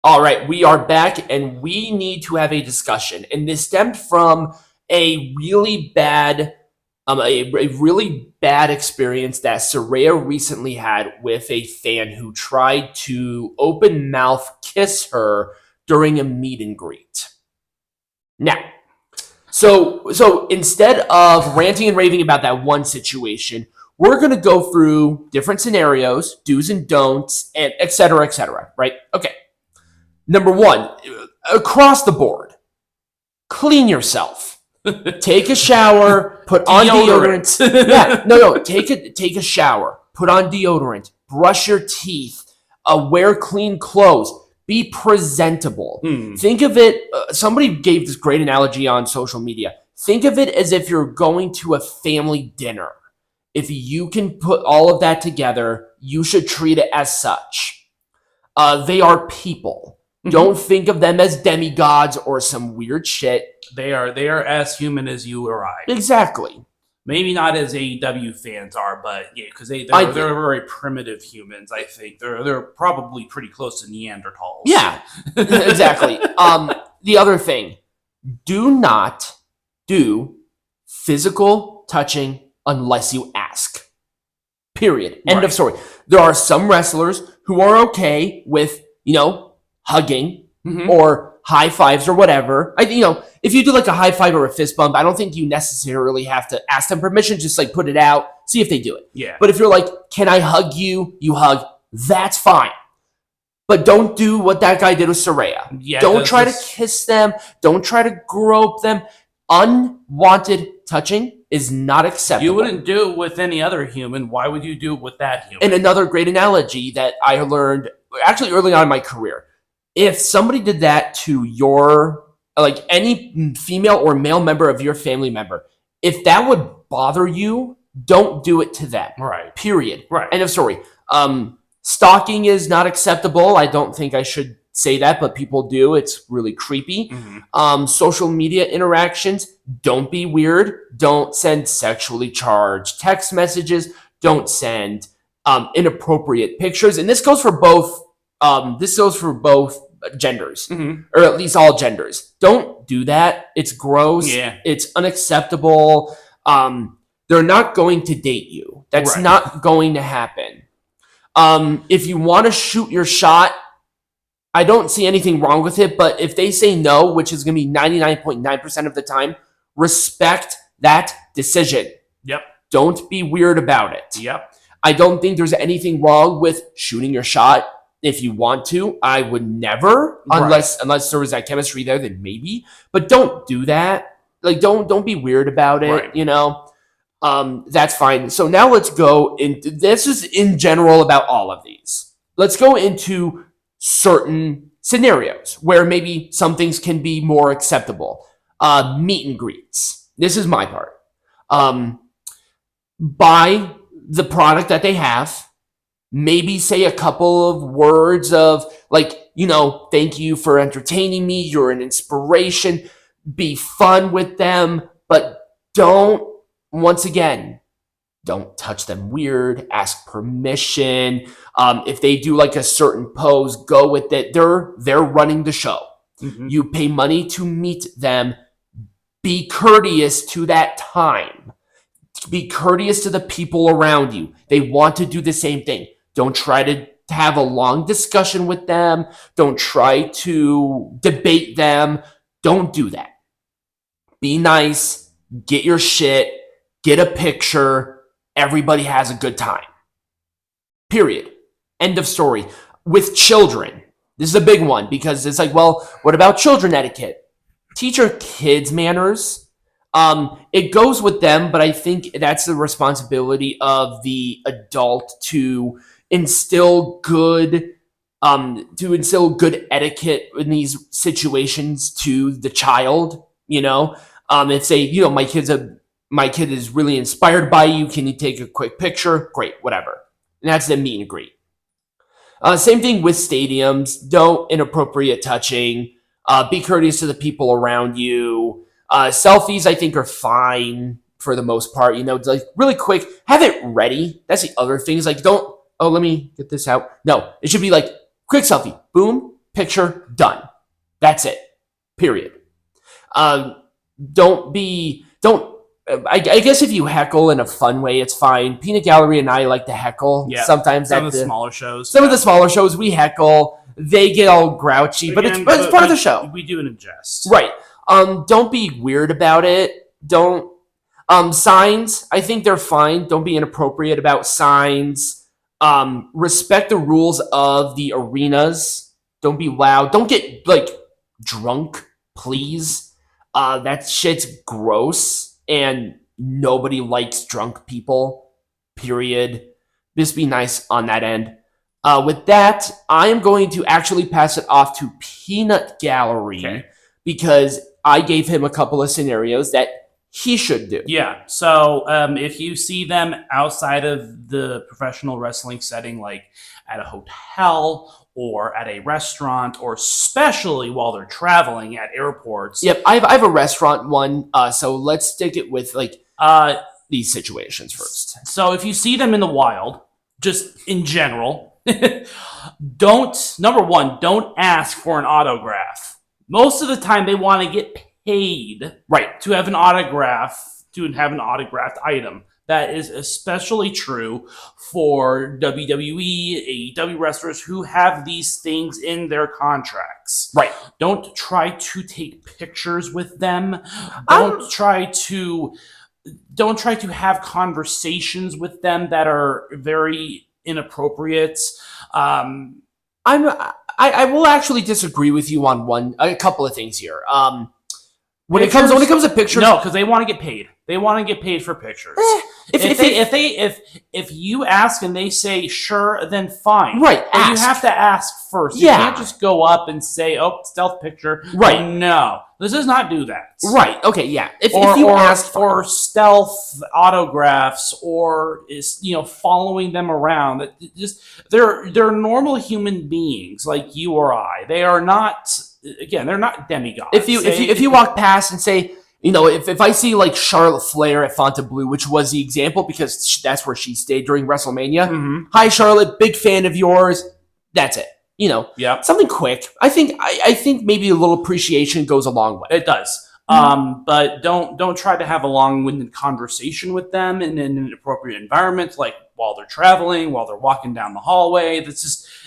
All right, we are back and we need to have a discussion. And this stemmed from a really bad a really bad experience that Soraya recently had with a fan who tried to open mouth kiss her during a meet and greet. Now, so instead of ranting and raving about that one situation, we're going to go through different scenarios, do's and don'ts, and et cetera, right? Okay. Number one, across the board, clean yourself. Take a shower, put on deodorant. Yeah, no, take a shower, put on deodorant, brush your teeth, wear clean clothes, be presentable. Think of it, somebody gave this great analogy on social media. Think of it as if you're going to a family dinner. If you can put all of that together, you should treat it as such. They are people. Don't think of them as demigods or some weird shit. They are as human as you or I. Exactly. Maybe not as AEW fans are, but yeah, because they're very primitive humans. I think they're probably pretty close to Neanderthals. Yeah, exactly. The other thing, do not do physical touching unless you ask. Period. End of story. There are some wrestlers who are okay with, hugging or high fives or whatever. If you do like a high five or a fist bump, I don't think you necessarily have to ask them permission. Just like put it out, see if they do it. Yeah. But if you're like, can I hug you? You hug. That's fine. But don't do what that guy did with Soraya. Yeah, don't try to kiss them. Don't try to grope them. Unwanted touching is not acceptable. You wouldn't do it with any other human. Why would you do it with that human? And another great analogy that I learned actually early on in my career. If somebody did that to your, like any female or male member of your family member, if that would bother you, don't do it to them. Right. Period. Right. End of story. Stalking is not acceptable. I don't think I should say that, but people do. It's really creepy. Social media interactions, don't be weird. Don't send sexually charged text messages. Don't send inappropriate pictures. And this goes for both. Genders, or at least all genders. Don't do that. It's gross. Yeah. It's unacceptable. They're not going to date you. That's not going to happen. If you want to shoot your shot, I don't see anything wrong with it, but if they say no, which is going to be 99.9% of the time, respect that decision. Yep. Don't be weird about it. Yep. I don't think there's anything wrong with shooting your shot. If you want to, I would never, unless there was that chemistry there, then maybe. But don't do that. Like, don't be weird about it. That's fine. So now let's go into this. Is in general about all of these. Let's go into certain scenarios where maybe some things can be more acceptable. Meet and greets. This is my part. Buy the product that they have. Maybe say a couple of words of like, thank you for entertaining me. You're an inspiration. Be fun with them, but once again, don't touch them weird. Ask permission. If they do like a certain pose, go with it. They're running the show. You pay money to meet them. Be courteous to that time. Be courteous to the people around you. They want to do the same thing. Don't try to have a long discussion with them. Don't try to debate them. Don't do that. Be nice. Get your shit. Get a picture. Everybody has a good time. Period. End of story. With children, this is a big one because it's like, well, what about children etiquette? Teach your kids manners. It goes with them, but I think that's the responsibility of the adult to instill good etiquette in these situations to the child. If say, my kid is really inspired by you. Can you take a quick picture? Great, whatever. And that's the meet and greet. Same thing with stadiums. Don't inappropriate touching. Be courteous to the people around you. Selfies, I think, are fine for the most part. Like really quick, have it ready. That's the other thing. Is like, let me get this out. No, it should be like quick selfie. Boom, picture, done. That's it. Period. Don't. I guess if you heckle in a fun way, it's fine. Peanut Gallery and I like to heckle. Yeah. Sometimes Some at of the smaller shows. Some of the smaller shows we heckle. They get all grouchy, but it's part of the show. We do it in jest. Right. Don't be weird about it. Don't. Signs, I think they're fine. Don't be inappropriate about signs. Respect the rules of the arenas. Don't be loud. Don't get like drunk, please. That shit's gross, and nobody likes drunk people. Period. Just be nice on that end. With that, I am going to actually pass it off to Peanut Gallery because I gave him a couple of scenarios that he should do. Yeah. So if you see them outside of the professional wrestling setting, like at a hotel or at a restaurant, or especially while they're traveling at airports. Yep. I have a restaurant one. So let's stick it with like these situations first. So if you see them in the wild, just in general, don't ask for an autograph. Most of the time they want to get paid to have an autograph, to have an autographed item. That is especially true for WWE, AEW wrestlers who have these things in their contracts. Right. Don't try to take pictures with them. Don't try to have conversations with them that are very inappropriate. I will actually disagree with you on a couple of things here. When it comes to pictures, no, because they want to get paid. They want to get paid for pictures. If you ask and they say sure, then fine. Right. But you have to ask first. You can't just go up and say, "Oh, stealth picture." Right. No, this does not do that. Right. Okay. Yeah. If you ask for stealth autographs, or following them around, they're normal human beings like you or I. They are not. Again, they're not demigods. If you walk past and say, if I see like Charlotte Flair at Fontainebleau, which was the example because that's where she stayed during WrestleMania. Mm-hmm. Hi, Charlotte, big fan of yours. That's it. Something quick. I think maybe a little appreciation goes a long way. It does. But don't try to have a long-winded conversation with them in an appropriate environment, like while they're traveling, while they're walking down the hallway.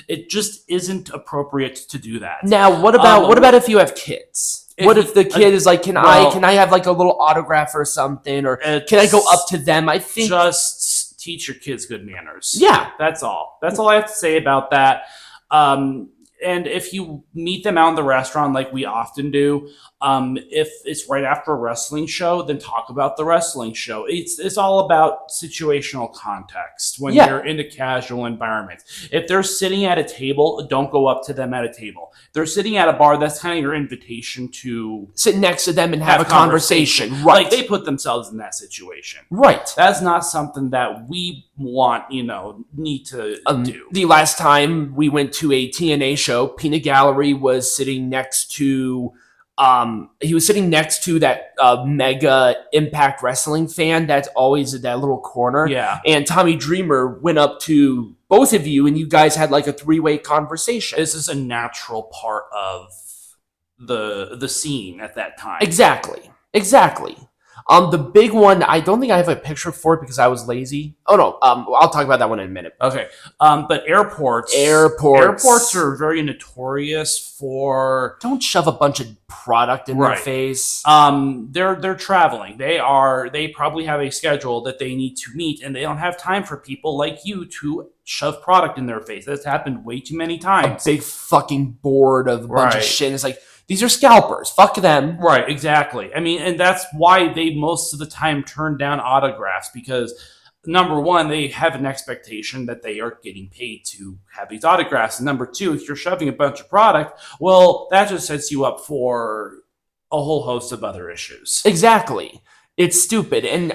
It just isn't appropriate to do that. Now, what about if you have kids? What if the kid is like, can I have like a little autograph or something, or can I go up to them? I think just teach your kids good manners. Yeah, that's all. That's all I have to say about that. And if you meet them out in the restaurant, like we often do, if it's right after a wrestling show, then talk about the wrestling show. It's all about situational context when you're in a casual environment. If they're sitting at a table, don't go up to them at a table. If they're sitting at a bar, that's kind of your invitation to sit next to them and have a conversation. Right. Like they put themselves in that situation. Right. That's not something that we want, need to do. The last time we went to a TNA show, Peanut Gallery was sitting next to that mega Impact Wrestling fan that's always in that little corner. Yeah. And Tommy Dreamer went up to both of you and you guys had like a three-way conversation. This is a natural part of the scene at that time. Exactly. The big one, I don't think I have a picture for it because I was lazy. Oh no, I'll talk about that one in a minute. Okay. But airports are very notorious for don't shove a bunch of product in their face. They're traveling. They probably have a schedule that they need to meet, and they don't have time for people like you to shove product in their face. That's happened way too many times. A big fucking board of a bunch of shit. And it's like, these are scalpers. Fuck them. Right, exactly. I mean, and that's why they most of the time turn down autographs, because number one, they have an expectation that they are getting paid to have these autographs. And number two, if you're shoving a bunch of product, well, that just sets you up for a whole host of other issues. Exactly. It's stupid. And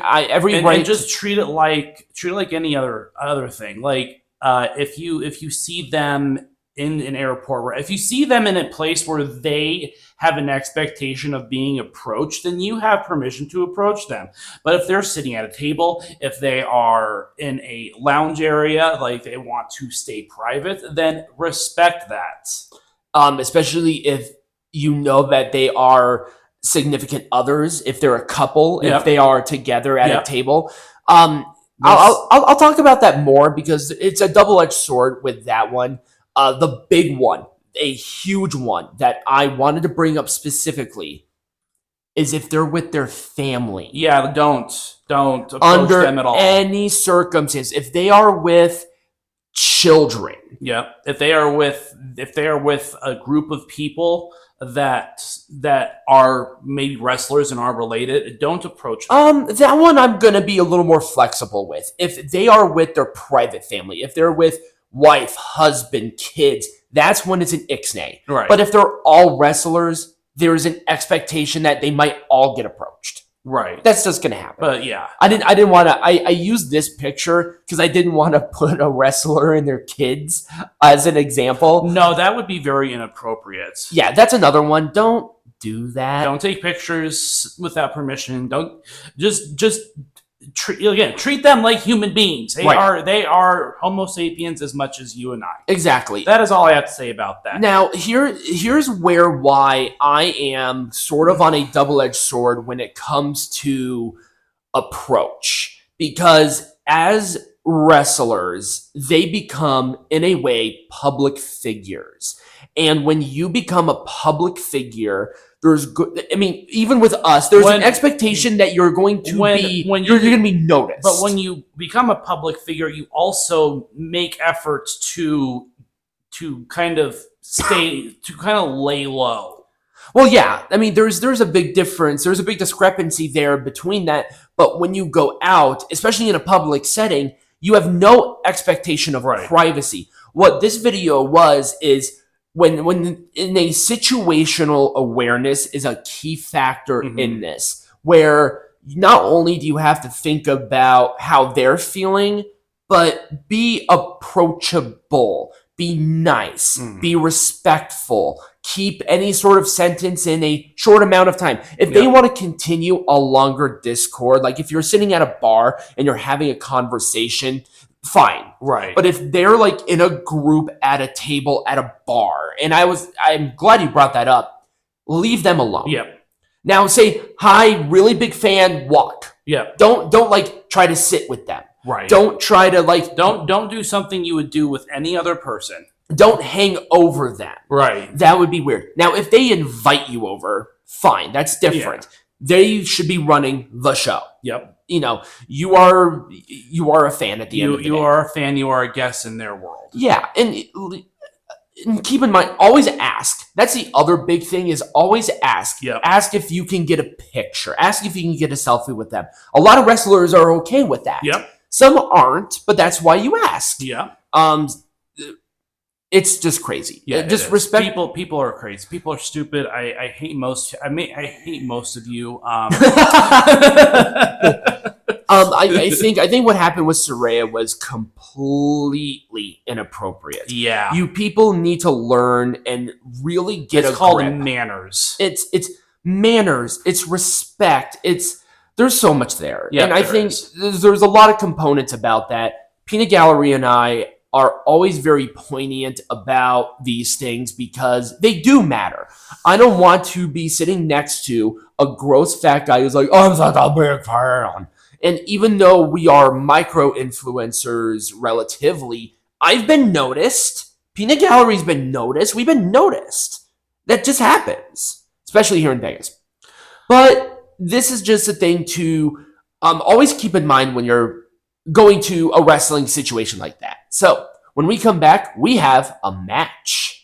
just treat it like any other thing. Like if you see them in an airport, where if you see them in a place where they have an expectation of being approached, then you have permission to approach them. But if they're sitting at a table, if they are in a lounge area, like they want to stay private, then respect that. especially if you know that they are significant others, if they're a couple, if Yep. they are together at Yep. a table. This- I'll talk about that more because it's a double-edged sword with that one. The big one, a huge one that I wanted to bring up specifically is if they're with their family. Yeah, don't approach Under them at all. any circumstance, if they are with children. Yeah, if they are with a group of people that are maybe wrestlers and are related, don't approach them. That one I'm gonna be a little more flexible with. If they are with their private family, if they're with wife, husband, kids, that's when it's an ixnay. Right. But if they're all wrestlers, there is an expectation that they might all get approached. Right. That's just gonna happen. But yeah. I didn't want to. I used this picture because I didn't want to put a wrestler and their kids as an example. No, that would be very inappropriate. Yeah, that's another one. Don't do that. Don't take pictures without permission. Don't just treat them like human beings. They are Homo sapiens as much as you and I. Exactly. That is all I have to say about that. Now, here's why I am sort of on a double-edged sword when it comes to approach. Because as wrestlers, they become, in a way, public figures. And when you become a public figure, there's good. I mean, even with us, there's an expectation that you're going to you're going to be noticed. But when you become a public figure, you also make efforts to kind of lay low. Well, yeah. I mean, there's a big difference. There's a big discrepancy there between that. But when you go out, especially in a public setting, you have no expectation of privacy. What this video is when in a situational awareness is a key factor in this, where not only do you have to think about how they're feeling, but be approachable, be nice, be respectful, keep any sort of sentence in a short amount of time. If they want to continue a longer discord, like if you're sitting at a bar and you're having a conversation, fine. Right. But if they're like in a group at a table at a bar, and I'm glad you brought that up, leave them alone. Yep. Now say, hi, really big fan, walk. Yep. Don't like try to sit with them. Right. Don't try to like don't do something you would do with any other person. Don't hang over them. Right. That would be weird. Now if they invite you over, fine, that's different. Yeah. They should be running the show. Yep. You know, you are a fan at the end of the day. You are a fan, you are a guest in their world. Yeah, and keep in mind, always ask. That's the other big thing is always ask. Yep. Ask if you can get a picture. Ask if you can get a selfie with them. A lot of wrestlers are okay with that. Yep. Some aren't, but that's why you ask. Yeah. It's just crazy. Yeah, just respect. People are crazy. People are stupid. I hate most. I hate most of you. I think what happened with Saraya was completely inappropriate. Yeah. You people need to learn and really get it's a called grip. Manners. It's manners. It's respect. There's so much there. Yeah, and I think there's a lot of components about that. Peanut Gallery and I are always very poignant about these things because they do matter. I don't want to be sitting next to a gross fat guy who's like, oh, I'm such a big fan. And even though we are micro-influencers relatively, I've been noticed. Peanut Gallery's been noticed. We've been noticed. That just happens, especially here in Vegas. But this is just a thing to always keep in mind when you're going to a wrestling situation like that. So when we come back, we have a match.